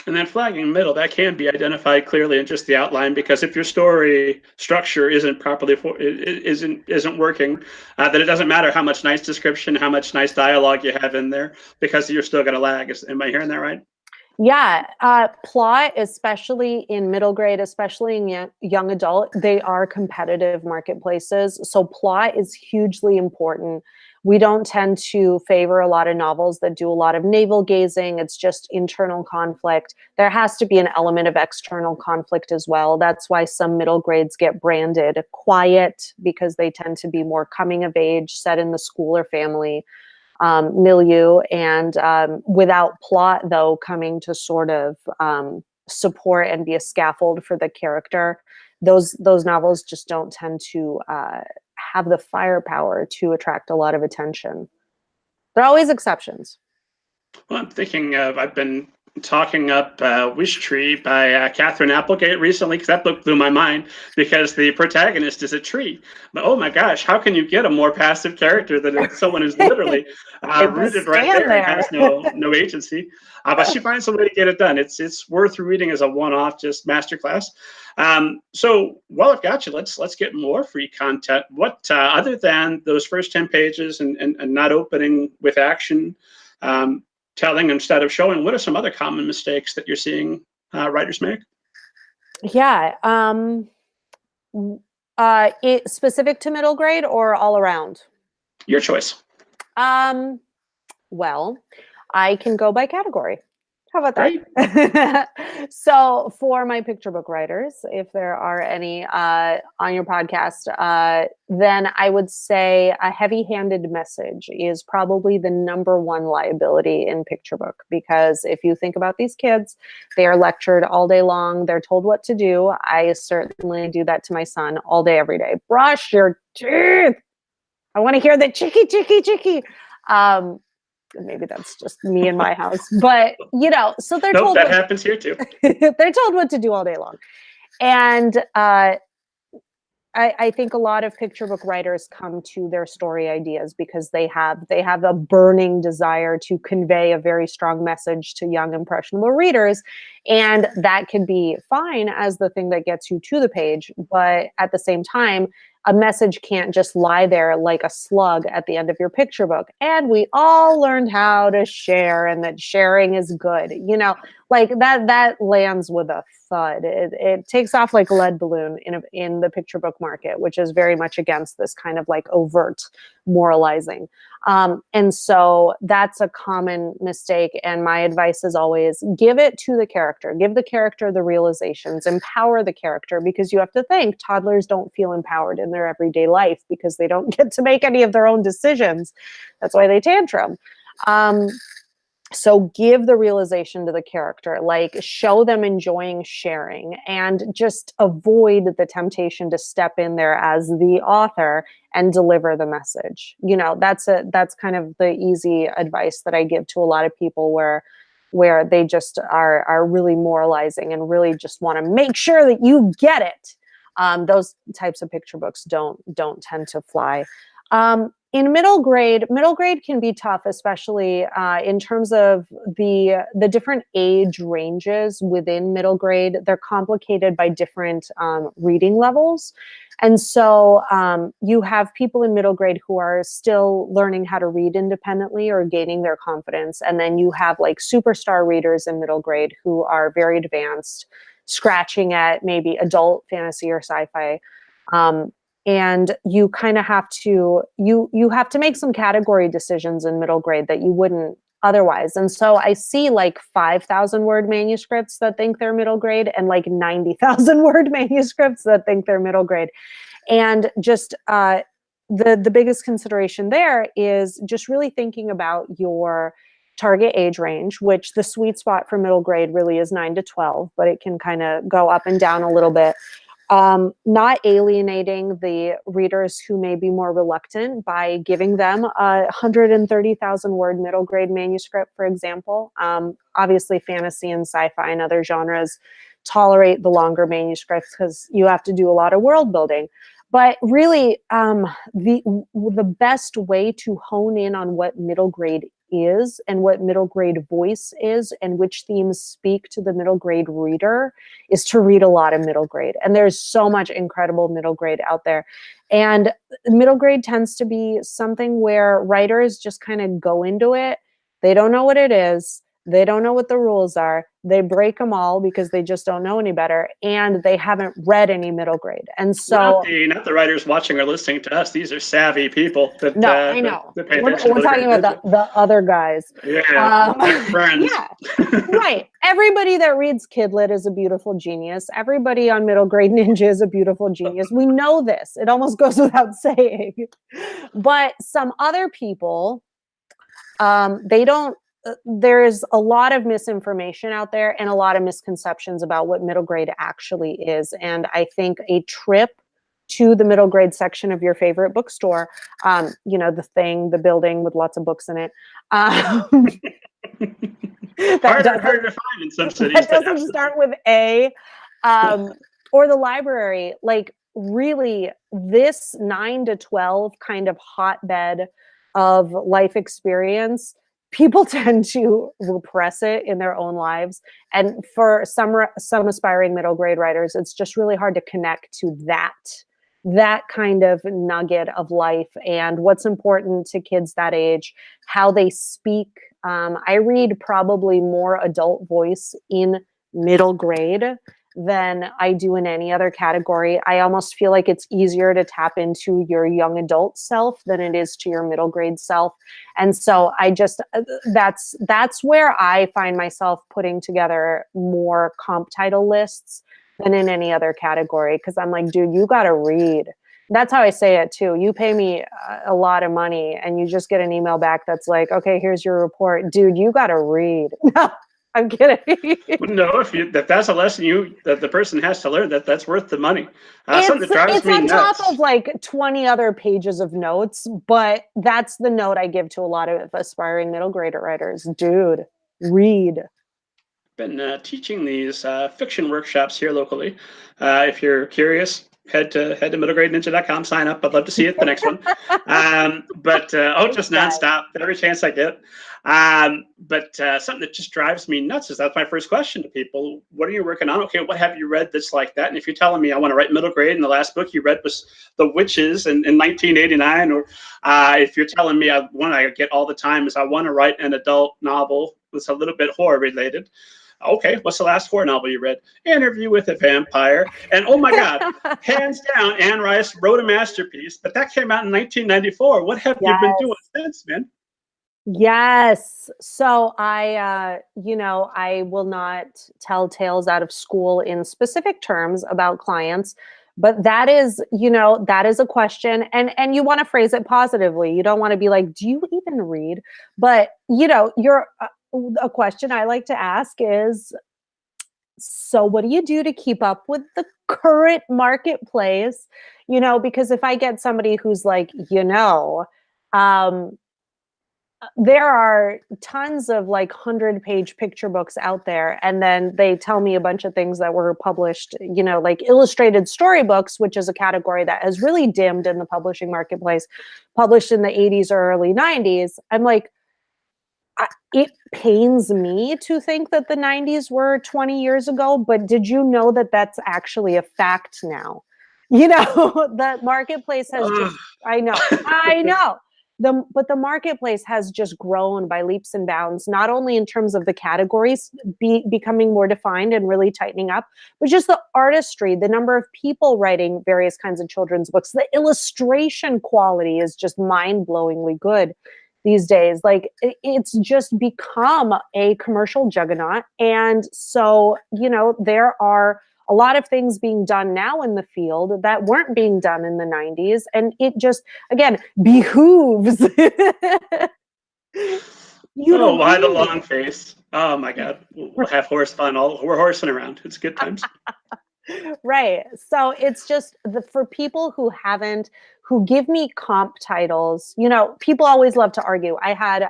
And then flagging middle, that can be identified clearly in just the outline, because if your story structure isn't properly isn't working, then it doesn't matter how much nice description, how much nice dialogue you have in there, because you're still going to lag. Am I hearing that right? Yeah, plot, especially in middle grade, especially in young adult, they are competitive marketplaces. So plot is hugely important. We don't tend to favor a lot of novels that do a lot of navel gazing. It's just internal conflict. There has to be an element of external conflict as well. That's why some middle grades get branded quiet, because they tend to be more coming of age, set in the school or family milieu, and without plot, though, coming to sort of support and be a scaffold for the character. Those novels just don't tend to have the firepower to attract a lot of attention. There are always exceptions. Well, I'm thinking of, I've been talking up Wish Tree by Catherine Applegate recently, because that book blew my mind, because the protagonist is a tree. But oh my gosh, how can you get a more passive character than someone who's literally rooted right there and has no agency? But she finds a way to get it done. It's worth reading as a one-off, just masterclass. So while I've got you, let's get more free content. What other than those first 10 pages and not opening with action, telling instead of showing, what are some other common mistakes that you're seeing writers make? Yeah. It specific to middle grade or all around? Your choice. Well, I can go by category. How about that? So for my picture book writers, if there are any on your podcast, then I would say a heavy-handed message is probably the #1 liability in picture book. Because if you think about these kids, they are lectured all day long. They're told what to do. I certainly do that to my son all day, every day. Brush your teeth. I want to hear the chicky, chicky, chicky. Maybe that's just me in my house, but so they're told that happens here too. They're told what to do all day long. And I think a lot of picture book writers come to their story ideas because they have a burning desire to convey a very strong message to young, impressionable readers. And that can be fine as the thing that gets you to the page. But at the same time, a message can't just lie there like a slug at the end of your picture book. And we all learned how to share, and that sharing is good. Like that lands with a thud. It takes off like a lead balloon in the picture book market, which is very much against this kind of like overt moralizing. And so that's a common mistake. And my advice is always give it to the character, give the character the realizations, empower the character, because you have to think toddlers don't feel empowered in their everyday life because they don't get to make any of their own decisions. That's why they tantrum. So give the realization to the character, like show them enjoying sharing, and just avoid the temptation to step in there as the author and deliver the message. That's kind of the easy advice that I give to a lot of people where they just are really moralizing and really just want to make sure that you get it. Those types of picture books don't tend to fly. In middle grade can be tough, especially in terms of the different age ranges within middle grade. They're complicated by different reading levels. And so you have people in middle grade who are still learning how to read independently or gaining their confidence. And then you have like superstar readers in middle grade who are very advanced, scratching at maybe adult fantasy or sci-fi. And you kind of have to, you have to make some category decisions in middle grade that you wouldn't otherwise. And so I see like 5,000 word manuscripts that think they're middle grade, and like 90,000 word manuscripts that think they're middle grade. And just the biggest consideration there is just really thinking about your target age range, which the sweet spot for middle grade really is 9 to 12, but it can kind of go up and down a little bit. Not alienating the readers who may be more reluctant by giving them a 130,000 word middle grade manuscript, for example. Obviously, fantasy and sci-fi and other genres tolerate the longer manuscripts because you have to do a lot of world building. But really, the best way to hone in on what middle grade is and what middle grade voice is and which themes speak to the middle grade reader is to read a lot of middle grade. And there's so much incredible middle grade out there. And middle grade tends to be something where writers just kind of go into it. They don't know what it is. They don't know what the rules are. They break them all because they just don't know any better, and they haven't read any middle grade. And so, not the writers watching or listening to us. These are savvy people that no, I know. that pay We're talking about the other guys. Yeah, my friends. Yeah, right. Everybody that reads Kidlit is a beautiful genius. Everybody on Middle Grade Ninja is a beautiful genius. We know this. It almost goes without saying. But some other people, they don't. There's a lot of misinformation out there and a lot of misconceptions about what middle grade actually is. And I think a trip to the middle grade section of your favorite bookstore, you know, the building with lots of books in it. Hard to find in some cities. That doesn't start with A. Or the library, like really this 9 to 12 kind of hotbed of life experience, people tend to repress it in their own lives. And for some aspiring middle grade writers, it's just really hard to connect to that kind of nugget of life and what's important to kids that age, how they speak. I read probably more adult voice in middle grade than I do in any other category. I almost feel like it's easier to tap into your young adult self than it is to your middle grade self. And so I just, that's where I find myself putting together more comp title lists than in any other category. Cause I'm like, dude, you got to read. That's how I say it too. You pay me a lot of money and you just get an email back that's like, okay, here's your report. Dude, you got to read. I'm kidding. No, that's a lesson that the person has to learn, that's worth the money. Something that drives me nuts. It's on top of like 20 other pages of notes, but that's the note I give to a lot of aspiring middle grader writers. Dude, read. Been teaching these fiction workshops here locally. If you're curious, head to middlegradeninja.com, sign up. I'd love to see you at the next one. Just nonstop every chance I get. Something that just drives me nuts is that's my first question to people. What are you working on? Okay, what have you read that's like that? And if you're telling me I want to write middle grade and the last book you read was The Witches in 1989, or if you're telling me one I get all the time is I want to write an adult novel that's a little bit horror related. Okay, what's the last horror novel you read? Interview with a Vampire. And oh my God, hands down, Anne Rice wrote a masterpiece, but that came out in 1994. What have you been doing since, man? Yes. So I will not tell tales out of school in specific terms about clients, but that is a question, and you want to phrase it positively. You don't want to be like, do you even read? But a question I like to ask is, so what do you do to keep up with the current marketplace? Because if I get somebody who's like, there are tons of like 100-page picture books out there. And then they tell me a bunch of things that were published, like illustrated storybooks, which is a category that has really dimmed in the publishing marketplace, published in the 80s or early 90s. I'm like, it pains me to think that the 90s were 20 years ago, but did you know that that's actually a fact now? The marketplace has just, I know. But the marketplace has just grown by leaps and bounds, not only in terms of the categories becoming more defined and really tightening up, but just the artistry, the number of people writing various kinds of children's books. The illustration quality is just mind-blowingly good these days. Like, it's just become a commercial juggernaut. And so, there are a lot of things being done now in the field that weren't being done in the 90s. And it just, again, behooves you to why the long face? Oh my God. We'll have horse fun. We're horsing around. It's good times. Right. So it's just for people who give me comp titles, people always love to argue. I had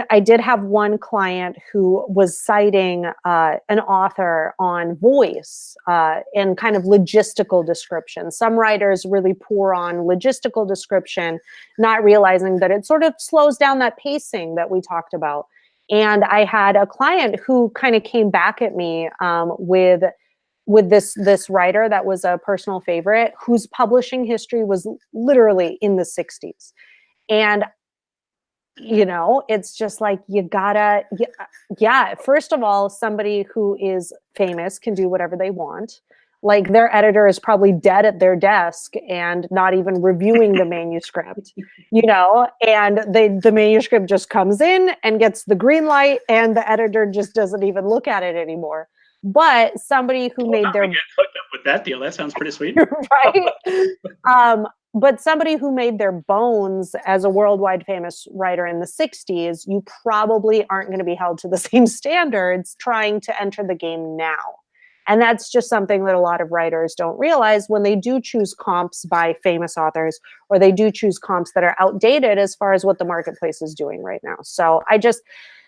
I did have one client who was citing an author on voice and kind of logistical description. Some writers really pour on logistical description, not realizing that it sort of slows down that pacing that we talked about. And I had a client who kind of came back at me with this writer that was a personal favorite, whose publishing history was literally in the 60s. And it's just like, you gotta, yeah. First of all, somebody who is famous can do whatever they want. Like, their editor is probably dead at their desk and not even reviewing the manuscript, and the manuscript just comes in and gets the green light, and the editor just doesn't even look at it anymore. But somebody who made their get hooked up with that deal, that sounds pretty sweet, right? But somebody who made their bones as a worldwide famous writer in the 60s, you probably aren't going to be held to the same standards trying to enter the game now. And that's just something that a lot of writers don't realize when they do choose comps by famous authors, or they do choose comps that are outdated as far as what the marketplace is doing right now. So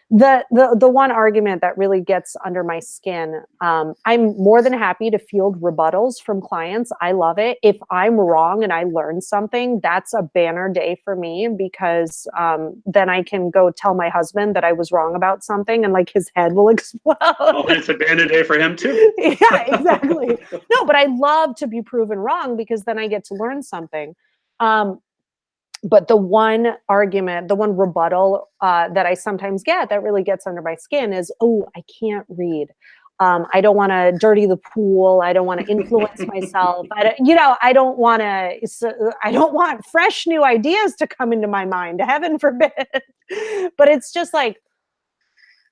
the one argument that really gets under my skin, I'm more than happy to field rebuttals from clients. I love it. If I'm wrong and I learn something, that's a banner day for me, because then I can go tell my husband that I was wrong about something, and like, his head will explode. Oh, it's a banner day for him too. Yeah, exactly. No, but I love to be proven wrong, because then I get to learn something. But the one argument, the one rebuttal that I sometimes get that really gets under my skin is, oh, I can't read. I don't want to dirty the pool. I don't want to influence myself. I don't want fresh new ideas to come into my mind. Heaven forbid. But it's just like,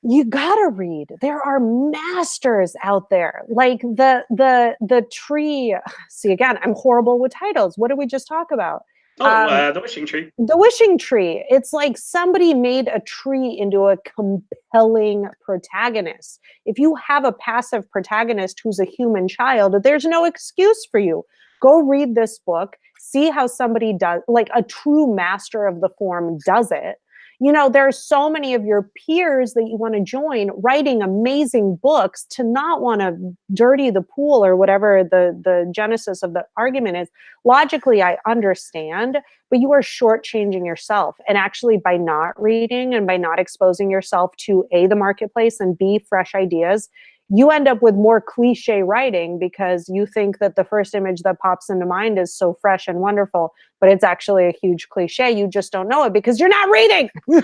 you gotta read. There are masters out there. Like the tree. See, again, I'm horrible with titles. What did we just talk about? The Wishing Tree. The Wishing Tree. It's like somebody made a tree into a compelling protagonist. If you have a passive protagonist who's a human child, there's no excuse for you. Go read this book. See how somebody does, like a true master of the form does it. There are so many of your peers that you want to join writing amazing books to not want to dirty the pool, or whatever the genesis of the argument is. Logically, I understand, but you are shortchanging yourself. And actually, by not reading and by not exposing yourself to A, the marketplace, and B, fresh ideas, you end up with more cliche writing, because you think that the first image that pops into mind is so fresh and wonderful, but it's actually a huge cliche. You just don't know it because you're not reading. Well,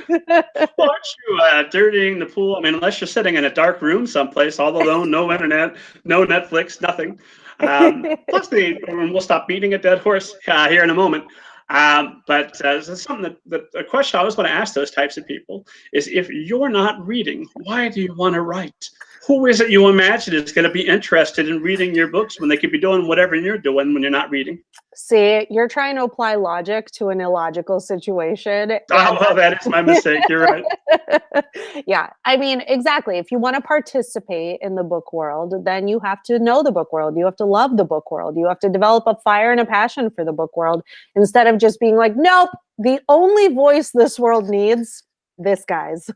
aren't you dirtying the pool? I mean, unless you're sitting in a dark room someplace, all alone, no internet, no Netflix, nothing. Plus, we'll stop beating a dead horse here in a moment. But something that a question I always want to ask those types of people is, if you're not reading, why do you want to write? Who is it you imagine is going to be interested in reading your books when they could be doing whatever you're doing when you're not reading? See, you're trying to apply logic to an illogical situation. Oh, well, that is my mistake. You're right. Yeah, I mean, exactly. If you want to participate in the book world, then you have to know the book world. You have to love the book world. You have to develop a fire and a passion for the book world, instead of just being like, nope, the only voice this world needs, this guy's.